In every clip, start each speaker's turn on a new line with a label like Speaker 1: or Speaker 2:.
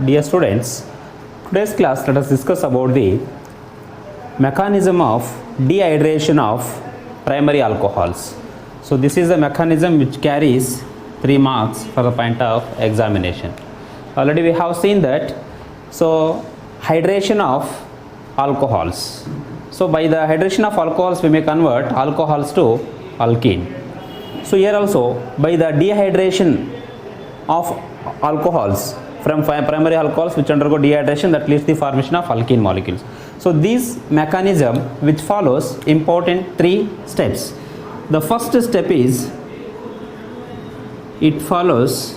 Speaker 1: Dear students, today's class let us discuss about the mechanism of dehydration of primary alcohols. So this is a mechanism which carries 3 marks for the point of examination. Already we have seen that. So hydration of alcohols. So by the hydration of alcohols we may convert alcohols to alkene. So here also by the dehydration of alcohols from primary alcohols which undergo dehydration, that leads to the formation of alkene molecules. So this mechanism which follows important 3 steps. The first step is it follows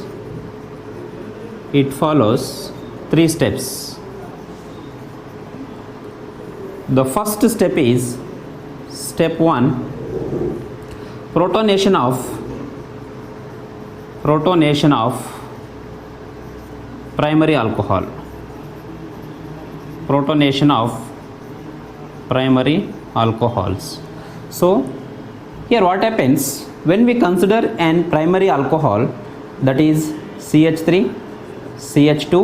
Speaker 1: 3 steps. The first step is step 1, protonation of primary alcohol. Protonation of primary alcohols. So here what happens when we consider an primary alcohol, that is CH3, CH2,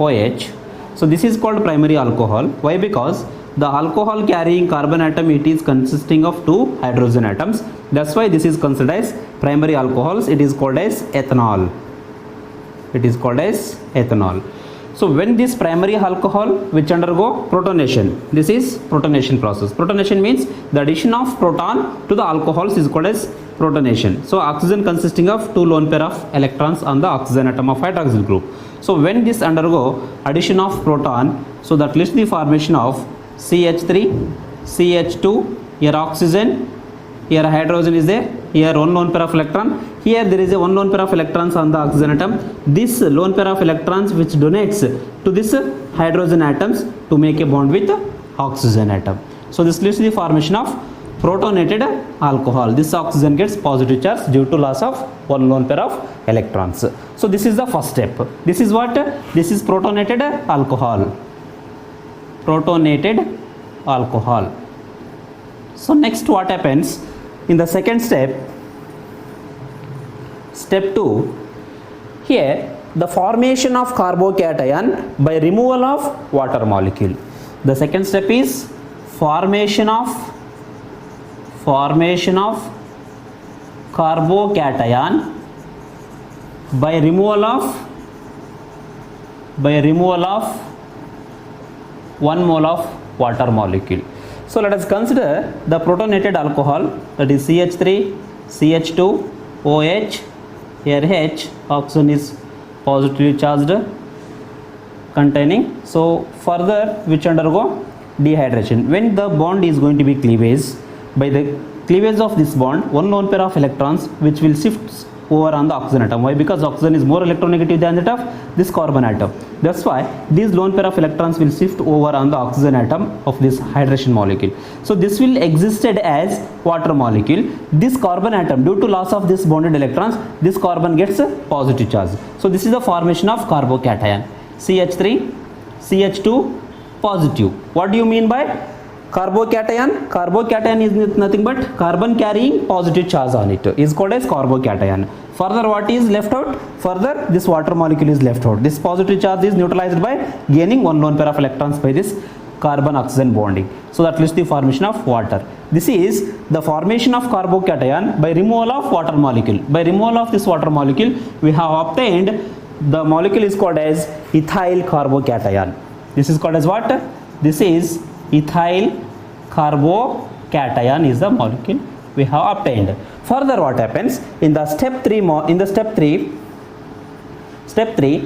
Speaker 1: OH. So this is called primary alcohol. Why? Because the alcohol carrying carbon atom, it is consisting of 2 hydrogen atoms. That's why this is considered as primary alcohols. It is called as ethanol. So when this primary alcohol which undergo protonation, this is protonation process. Protonation means the addition of proton to the alcohols is called as protonation. So oxygen consisting of 2 lone pair of electrons on the oxygen atom of hydroxyl group. So when this undergo addition of proton, so that leads to the formation of CH3, CH2, here oxygen, here hydrogen is there, here 1 lone pair of electron, here there is a 1 lone pair of electrons on the oxygen atom. This lone pair of electrons which donates to this hydrogen atoms to make a bond with oxygen atom. So this leads to the formation of protonated alcohol. This oxygen gets positive charge due to loss of 1 lone pair of electrons. So this is the first step. This is what? This is protonated alcohol. Protonated alcohol. So next what happens in the second step, step 2, here the formation of carbocation by removal of water molecule. The second step is formation of carbocation by removal of 1 mole of water molecule. So let us consider the protonated alcohol, that is CH3, CH2, OH, here H, oxygen is positively charged containing. So further which undergo dehydration. When the bond is going to be cleavage, by the cleavage of this bond, 1 lone pair of electrons which will shift over on the oxygen atom. Why? Because oxygen is more electronegative than that of this carbon atom. That's why these lone pair of electrons will shift over on the oxygen atom of this hydrogen molecule. So this will existed as water molecule. This carbon atom, due to loss of this bonded electrons, this carbon gets a positive charge. So this is the formation of carbocation. CH3, CH2, positive. What do you mean by carbocation? Carbocation is nothing but carbon carrying positive charge on it, is called as carbocation. Further what is left out? Further this water molecule is left out. This positive charge is neutralized by gaining 1 lone pair of electrons by this carbon oxygen bonding. So that leads to the formation of water. This is the formation of carbocation by removal of water molecule. By removal of this water molecule we have obtained the molecule is called as ethyl carbocation. This is called as what? This is ethyl carbocation is the molecule we have obtained. Further what happens in the step 3,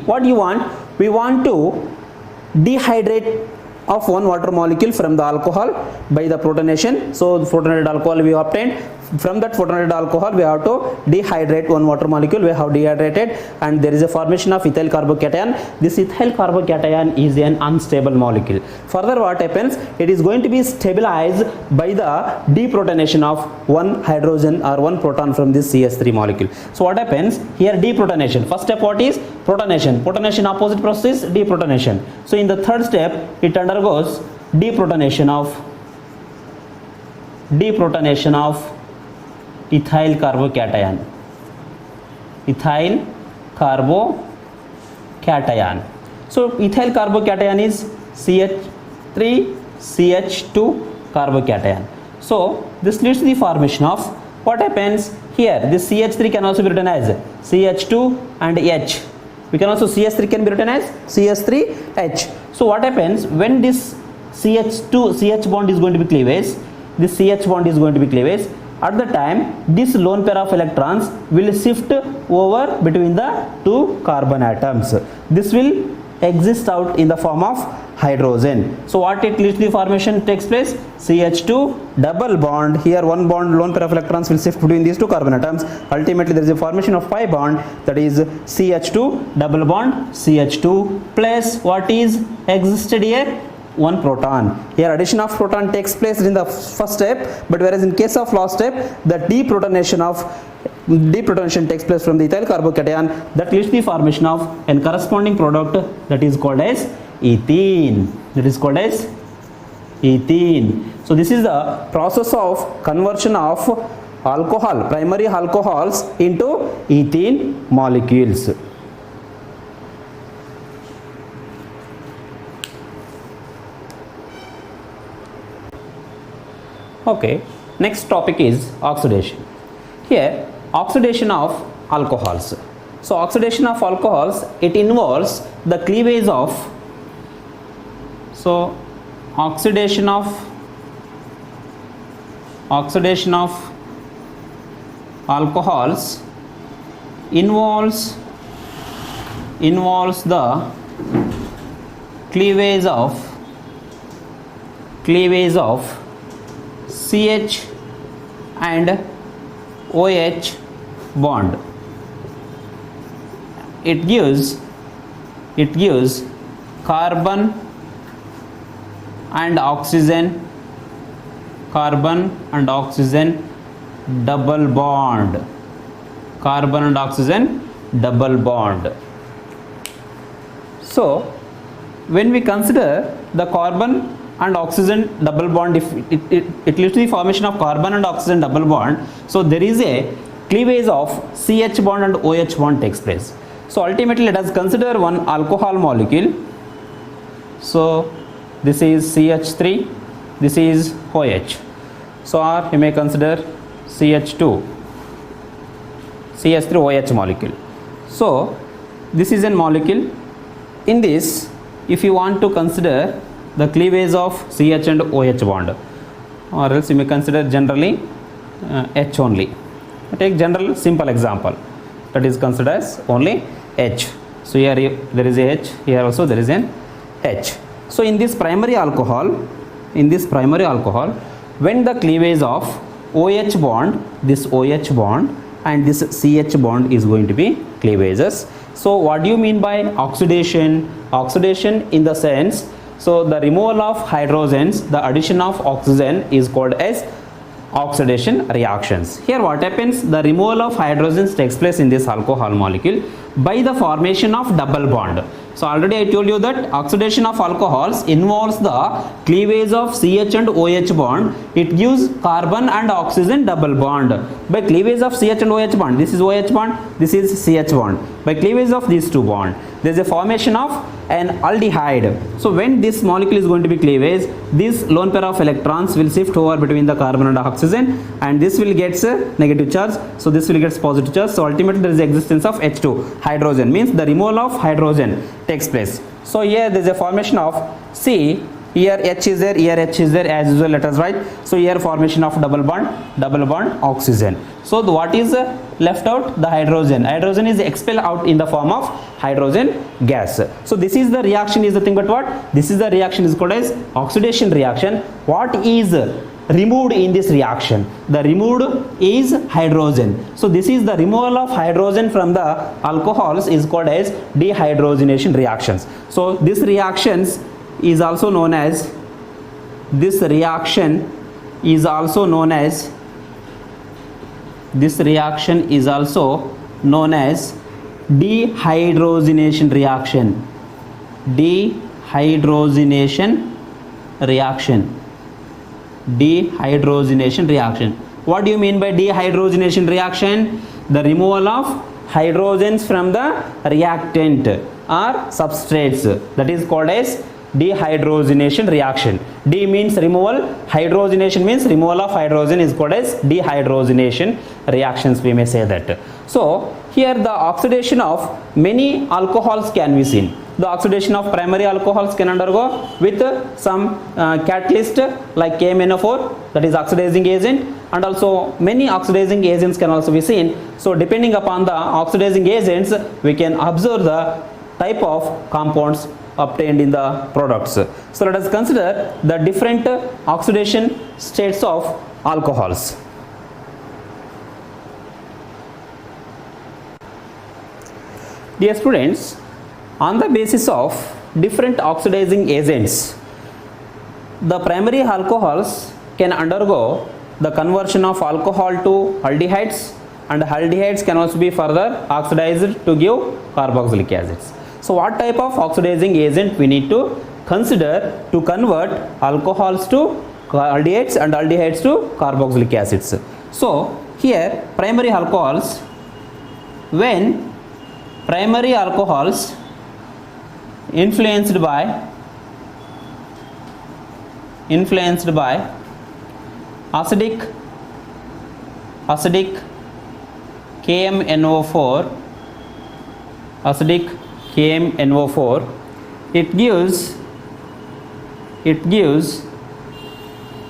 Speaker 1: what do you want? We want to dehydrate of 1 water molecule from the alcohol by the protonation. So the protonated alcohol we obtained. From that protonated alcohol we have to dehydrate 1 water molecule. We have dehydrated and there is a formation of ethyl carbocation. This ethyl carbocation is an unstable molecule. Further what happens? It is going to be stabilized by the deprotonation of 1 hydrogen or 1 proton from this CH3 molecule. So what happens here? Deprotonation. First step what is? Protonation. Protonation opposite process is deprotonation. So in the third step it undergoes deprotonation of ethyl carbocation. Ethyl carbocation. So ethyl carbocation is CH3 CH2 carbocation. So this leads to the formation of what happens here. This CH3 can also be written as CH2 and H. We can also CH3 can be written as CH3H. So what happens when this CH2 CH bond is going to be cleavage, this CH bond is going to be cleavage, at the time this lone pair of electrons will shift over between the two carbon atoms. This will exist out in the form of hydrogen. So what it leads to the formation takes place? CH2 double bond. Here one bond, lone pair of electrons will shift between these two carbon atoms. Ultimately there is a formation of pi bond, that is CH2 double bond CH2 plus what is existed here? One proton. Here addition of proton takes place in the first step, but whereas in case of last step the deprotonation takes place from the ethyl carbocation, that leads to the formation of a corresponding product that is called as ethene. So this is the process of conversion of alcohol, primary alcohols into ethene molecules. Okay, next topic is oxidation. Here oxidation of alcohols. So oxidation of alcohols, it involves the cleavage of, so oxidation of alcohols involves the cleavage of CH and OH bond. It gives carbon and oxygen double bond. So when we consider the carbon and oxygen double bond, if it leads to the formation of carbon and oxygen double bond, so there is a cleavage of CH bond and OH bond takes place. So ultimately let us consider one alcohol molecule. So this is CH3, this is OH. So or you may consider CH3OH molecule. So this is a molecule. In this, if you want to consider the cleavage of CH and OH bond, or else you may consider generally H only. Take general simple example, that is considered as only H. So here there is a H, here also there is an H. So in this primary alcohol, when the cleavage of OH bond, this OH bond and this CH bond is going to be cleavages. So what do you mean by oxidation? Oxidation in the sense, so the removal of hydrogens, the addition of oxygen is called as oxidation reactions. Here what happens, the removal of hydrogens takes place in this alcohol molecule by the formation of double bond. So already I told you that oxidation of alcohols involves the cleavage of CH and OH bond. It gives carbon and oxygen double bond. By cleavage of CH and OH bond, this is OH bond, this is CH bond. By cleavage of these two bonds, there is a formation of an aldehyde. So when this molecule is going to be cleavage, this lone pair of electrons will shift over between the carbon and oxygen, and this will get negative charge, so this will get positive charge. So ultimately there is the existence of H2, hydrogen, means the removal of hydrogen takes place. So here there is a formation of C, here H is there, here H is there, as usual let us write. So here formation of double bond oxygen. So what is left out? The hydrogen. Hydrogen is expelled out in the form of hydrogen gas. So this is the reaction is the thing, but what? This is the reaction is called as oxidation reaction. What is removed in this reaction? The removed is hydrogen. So this is the removal of hydrogen from the alcohols is called as dehydrogenation reactions. So this reactions is also known as dehydrogenation reaction. What do you mean by dehydrogenation reaction? The removal of hydrogens from the reactant or substrates, that is called as dehydrogenation reaction. D means removal, hydrogenation means removal of hydrogen is called as dehydrogenation reactions, we may say that. So here the oxidation of many alcohols can be seen. The oxidation of primary alcohols can undergo with some catalyst like KMnO4, that is oxidizing agent, and also many oxidizing agents can also be seen. So depending upon the oxidizing agents, we can observe the type of compounds obtained in the products. So let us consider the different oxidation states of alcohols. Dear students, on the basis of different oxidizing agents, the primary alcohols can undergo the conversion of alcohol to aldehydes, and aldehydes can also be further oxidized to give carboxylic acids. So what type of oxidizing agent we need to consider to convert alcohols to aldehydes and aldehydes to carboxylic acids? So here primary alcohols, when primary alcohols influenced by acidic KMnO4, it gives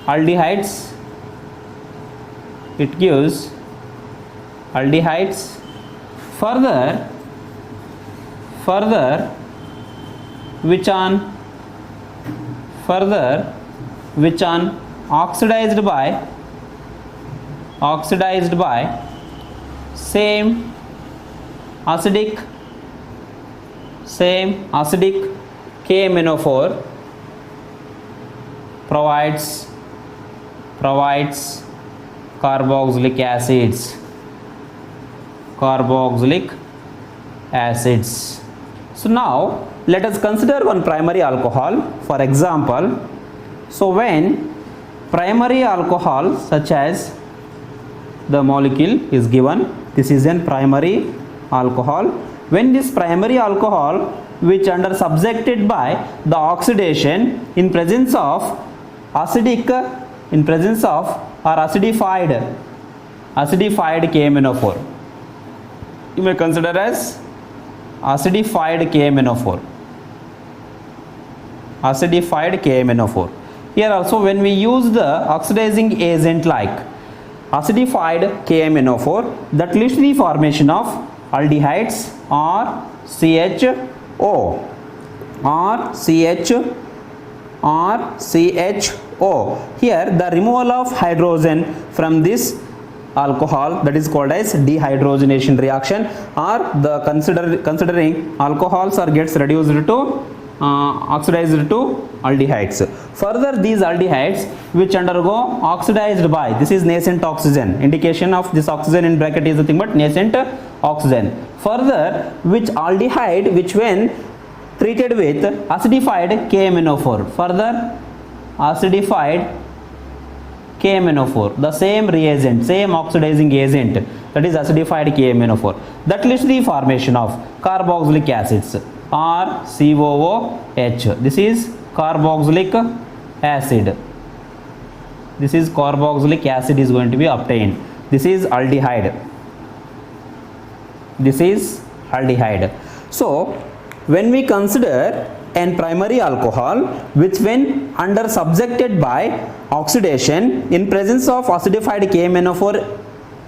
Speaker 1: aldehydes, further which on oxidized by same acidic KMnO4 provides carboxylic acids. So now let us consider one primary alcohol. For example, so when primary alcohol such as the molecule is given, this is an primary alcohol. When this primary alcohol which under subjected by the oxidation in presence of acidic or acidified KMnO4, you may consider as acidified KMnO4. Here also when we use the oxidizing agent like acidified KMnO4, that leads to the formation of aldehydes or CHO. Here the removal of hydrogen from this alcohol, that is called as dehydrogenation reaction, or the considering alcohols or gets reduced to oxidized to aldehydes. Further these aldehydes which undergo oxidized by, this is nascent oxygen, indication of this oxygen in bracket is nothing but nascent oxygen. Further which aldehyde which when treated with acidified KMnO4, further acidified KMnO4, the same reagent, same oxidizing agent, that is acidified KMnO4, that leads to the formation of carboxylic acids or COOH. This is carboxylic acid. This is carboxylic acid is going to be obtained. This is aldehyde. So when we consider an primary alcohol which when under subjected by oxidation in presence of acidified KMnO4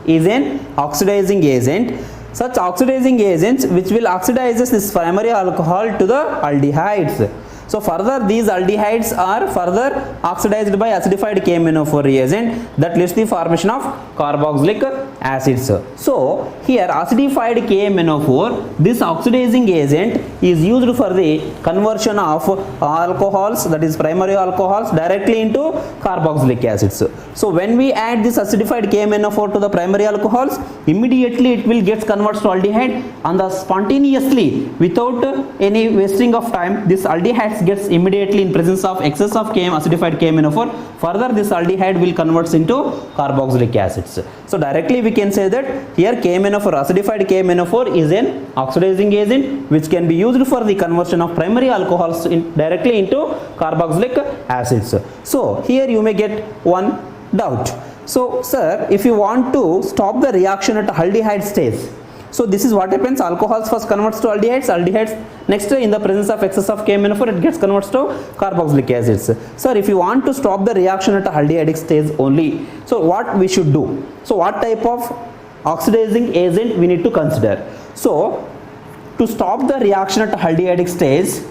Speaker 1: is an oxidizing agent, such oxidizing agents which will oxidize this primary alcohol to the aldehydes. So further these aldehydes are further oxidized by acidified KMnO4 reagent, that leads to the formation of carboxylic acids. So here acidified KMnO4, this oxidizing agent is used for the conversion of alcohols, that is primary alcohols, directly into carboxylic acids. So when we add this acidified KMnO4 to the primary alcohols, immediately it will get converted to aldehyde, and thus spontaneously without any wasting of time this aldehydes reacts gets immediately in presence of excess of acidified KMnO4. Further, this aldehyde will converts into carboxylic acids. So directly we can say that here KMnO4, acidified KMnO4 is an oxidizing agent which can be used for the conversion of primary alcohols directly into carboxylic acids. So here you may get one doubt. So sir, if you want to stop the reaction at aldehyde stage, so this is what happens. Alcohols first converts to aldehydes. Next, in the presence of excess of KMnO4, it gets converts to carboxylic acids. Sir, if you want to stop the reaction at a aldehydic stage only, so what we should do? So what type of oxidizing agent we need to consider? So to stop the reaction at a aldehydic stage,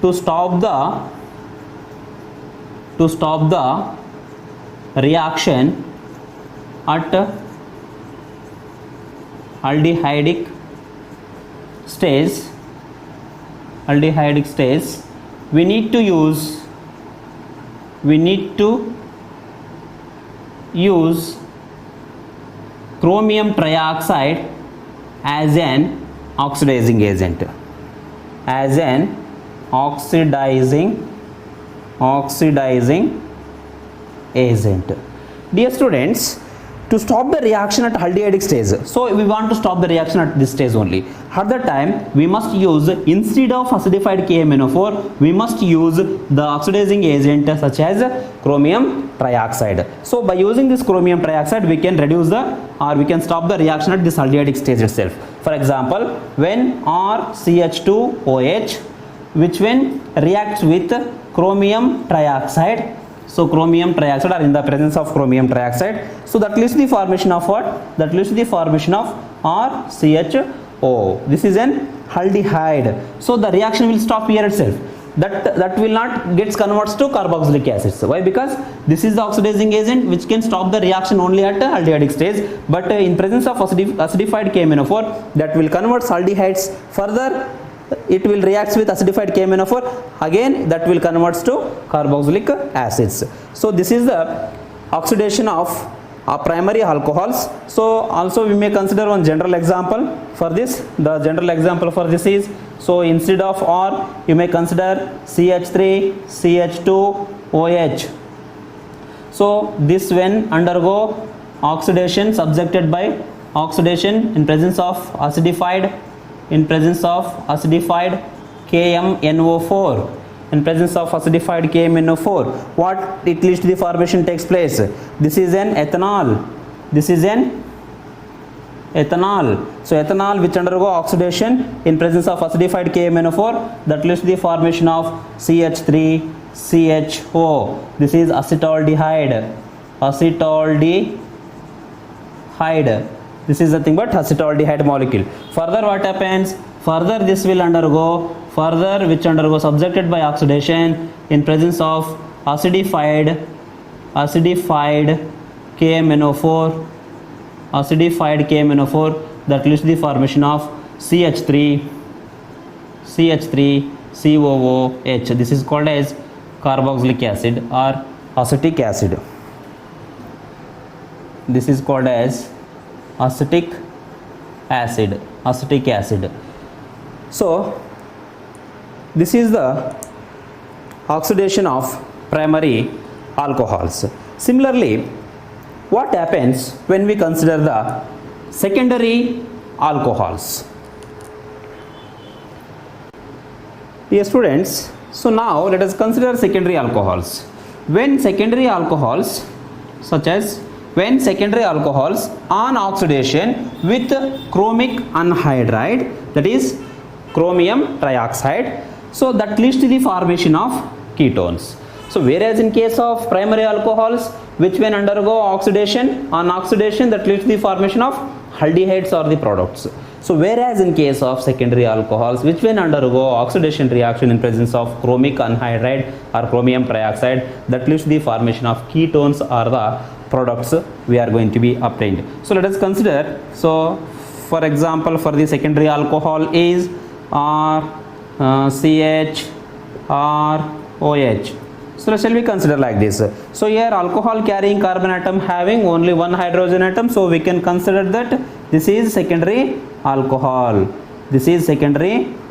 Speaker 1: to stop the reaction at aldehydic stage, we need to use chromium trioxide as an oxidizing agent, Dear students, to stop the reaction at aldehydic stage, so we want to stop the reaction at this stage only. At that time, we must use, instead of acidified KMnO4, we must use the oxidizing agent such as chromium trioxide. So by using this chromium trioxide, we can reduce we can stop the reaction at this aldehydic stage itself. For example, when RCH2OH, which when reacts with chromium trioxide, so chromium trioxide, or in the presence of chromium trioxide, so that leads to the formation of what? That leads to the formation of RCHO. This is an aldehyde. So the reaction will stop here itself. That will not gets converts to carboxylic acids. Why? Because this is the oxidizing agent which can stop the reaction only at aldehydic stage. But in presence of acidified KMnO4, that will convert aldehydes. Further, it will react with acidified KMnO4, again that will converts to carboxylic acids. So this is the oxidation of primary alcohols. So also we may consider one general example for this. The general example for this is, so instead of R, you may consider CH3 CH2OH. So this when undergo oxidation, subjected by oxidation in presence of acidified KMnO4, what it leads to the formation takes place. This is an ethanol. So ethanol which undergo oxidation in presence of acidified KMnO4, that leads to the formation of CH3CHO. This is acetaldehyde. This is nothing but acetaldehyde molecule. Further what happens? Further this will undergo, subjected by oxidation in presence of acidified KMnO4, that leads to the formation of CH3COOH. This is called as carboxylic acid or acetic acid. This is called as acetic acid. So this is the oxidation of primary alcohols. Similarly, what happens when we consider the secondary alcohols? Dear students, so now let us consider secondary alcohols. When secondary alcohols on oxidation with chromic anhydride, that is chromium trioxide, so that leads to the formation of ketones. So whereas in case of primary alcohols which when undergo oxidation, that leads to the formation of aldehydes or the products. So whereas in case of secondary alcohols which when undergo oxidation reaction in presence of chromic anhydride or chromium trioxide, that leads to the formation of ketones or the products we are going to be obtained. So let us consider, so for example for the secondary alcohol is CHROH. So shall we consider like this? So here alcohol carrying carbon atom having only one hydrogen atom, so we can consider that this is secondary alcohol.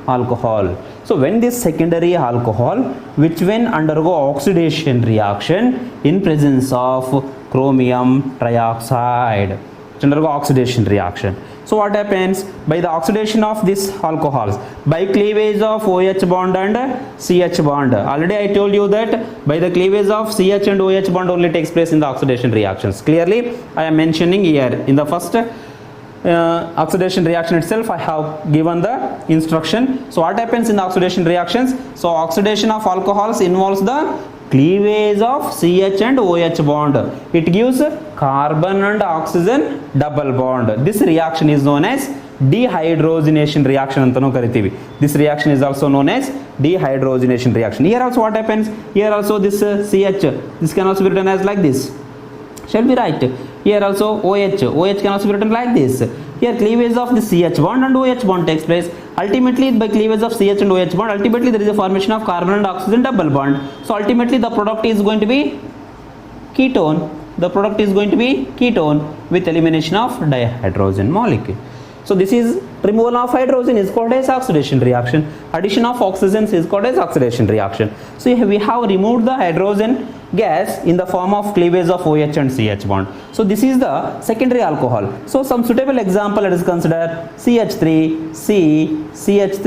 Speaker 1: alcohol. So when this secondary alcohol, which when undergo oxidation reaction in presence of chromium trioxide, undergo oxidation reaction. So what happens by the oxidation of these alcohols, by cleavage of OH bond and CH bond? Already I told you that by the cleavage of CH and OH bond only takes place in the oxidation reactions. Clearly I am mentioning here in the first oxidation reaction itself I have given the instruction. So what happens in the oxidation reactions? So oxidation of alcohols involves the cleavage of CH and OH bond. It gives carbon and oxygen double bond. This reaction is known as dehydrogenation reaction antanu kariತೀವಿ. This reaction is also known as dehydrogenation reaction. Here also what happens? Here also this CH, this can also be written as like this. Shall we write? Here also OH can also be written like this. Here cleavage of the CH bond and OH bond takes place. Ultimately by cleavage of CH and OH bond, ultimately there is a formation of carbon and oxygen double bond. So ultimately the product is going to be ketone. The product is going to be ketone with elimination of dihydrogen molecule. So this is removal of hydrogen is called as oxidation reaction. Addition of oxygens is called as oxidation reaction. So we have removed the hydrogen gas in the form of cleavage of OH and CH bond. So this is the secondary alcohol. So some suitable example, let us consider CH3, C, CH3,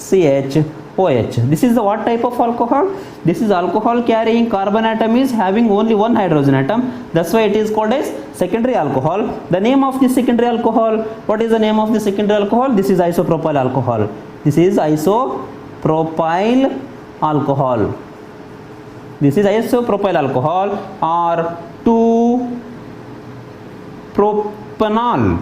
Speaker 1: CH, OH. This is the what type of alcohol? This is alcohol carrying carbon atom is having only one hydrogen atom. That's why it is called as secondary alcohol. The name of this secondary alcohol, what is the name of the secondary alcohol? This is isopropyl alcohol. This is isopropyl alcohol. This is isopropyl alcohol or 2-propanol.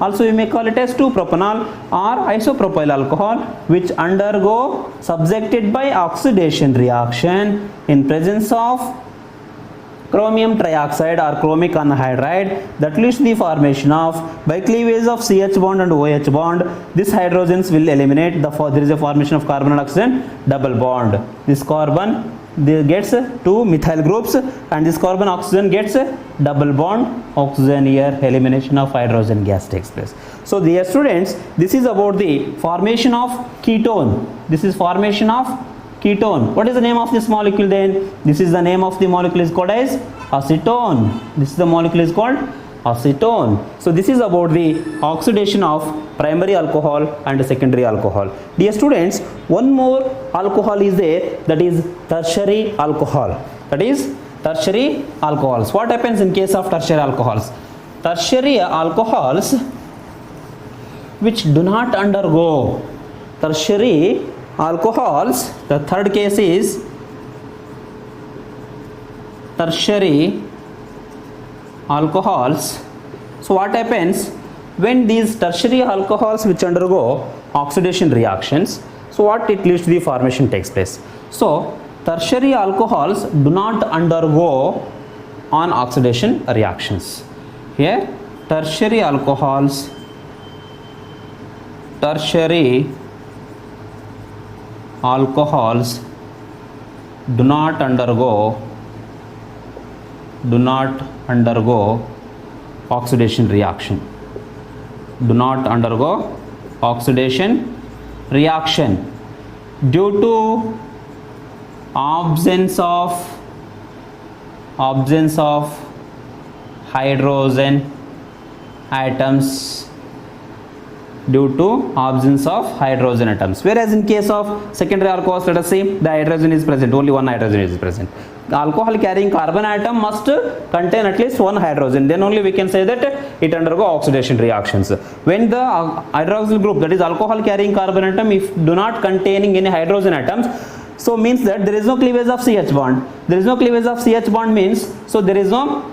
Speaker 1: Also you may call it as 2-propanol or isopropyl alcohol, which undergo subjected by oxidation reaction in presence of chromium trioxide or chromic anhydride that leads to the formation of, by cleavage of CH bond and OH bond, this hydrogens will eliminate, there is a formation of carbon and oxygen double bond. This carbon gets two methyl groups and this carbon oxygen gets double bond oxygen. Here elimination of hydrogen gas takes place. So dear students, this is about the formation of ketone. This is formation of ketone. What is the name of this molecule then? This is the name of the molecule is called as acetone. This is the molecule is called acetone. So this is about the oxidation of primary alcohol and secondary alcohol. Dear students, one more alcohol is there, that is tertiary alcohol. That is tertiary alcohols. What happens in case of tertiary alcohols? Tertiary alcohols which do not undergo, tertiary alcohols, the third case is tertiary alcohols. So what happens when these tertiary alcohols which undergo oxidation reactions, so what it leads to the formation takes place. So tertiary alcohols do not undergo on oxidation reactions. Here tertiary alcohols do not undergo oxidation reaction. Do not undergo oxidation reaction due to absence of hydrogen atoms. Due to absence of hydrogen atoms. Whereas in case of secondary alcohols, let us say the hydrogen is present, only one hydrogen is present. The alcohol carrying carbon atom must contain at least one hydrogen, then only we can say that it undergo oxidation reactions. When the hydroxyl group, that is alcohol carrying carbon atom, if do not containing any hydrogen atoms, so means that there is no cleavage of CH bond. There is no cleavage of CH bond means, so there is no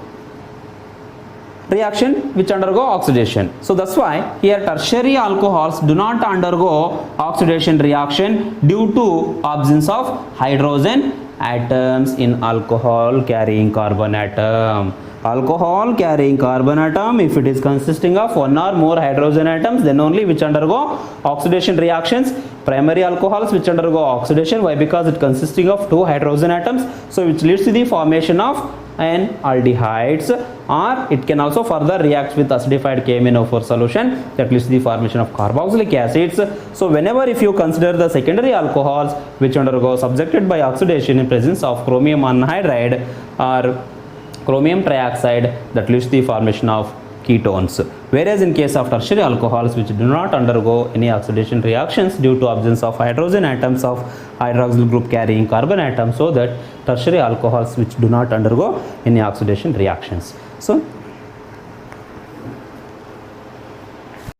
Speaker 1: reaction which undergo oxidation. So that's why here tertiary alcohols do not undergo oxidation reaction due to absence of hydrogen atoms in alcohol carrying carbon atom. Alcohol carrying carbon atom, if it is consisting of one or more hydrogen atoms, then only which undergo oxidation reactions. Primary alcohols which undergo oxidation, why? Because it consisting of two hydrogen atoms, so which leads to the formation of and aldehydes, or it can also further react with acidified KMnO4 solution that leads to the formation of carboxylic acids. So whenever if you consider the secondary alcohols which undergo subjected by oxidation in presence of chromium anhydride or chromium trioxide, that leads to the formation of ketones. Whereas in case of tertiary alcohols which do not undergo any oxidation reactions due to absence of hydrogen atoms of hydroxyl group carrying carbon atoms, so that tertiary alcohols which do not undergo any oxidation reactions. So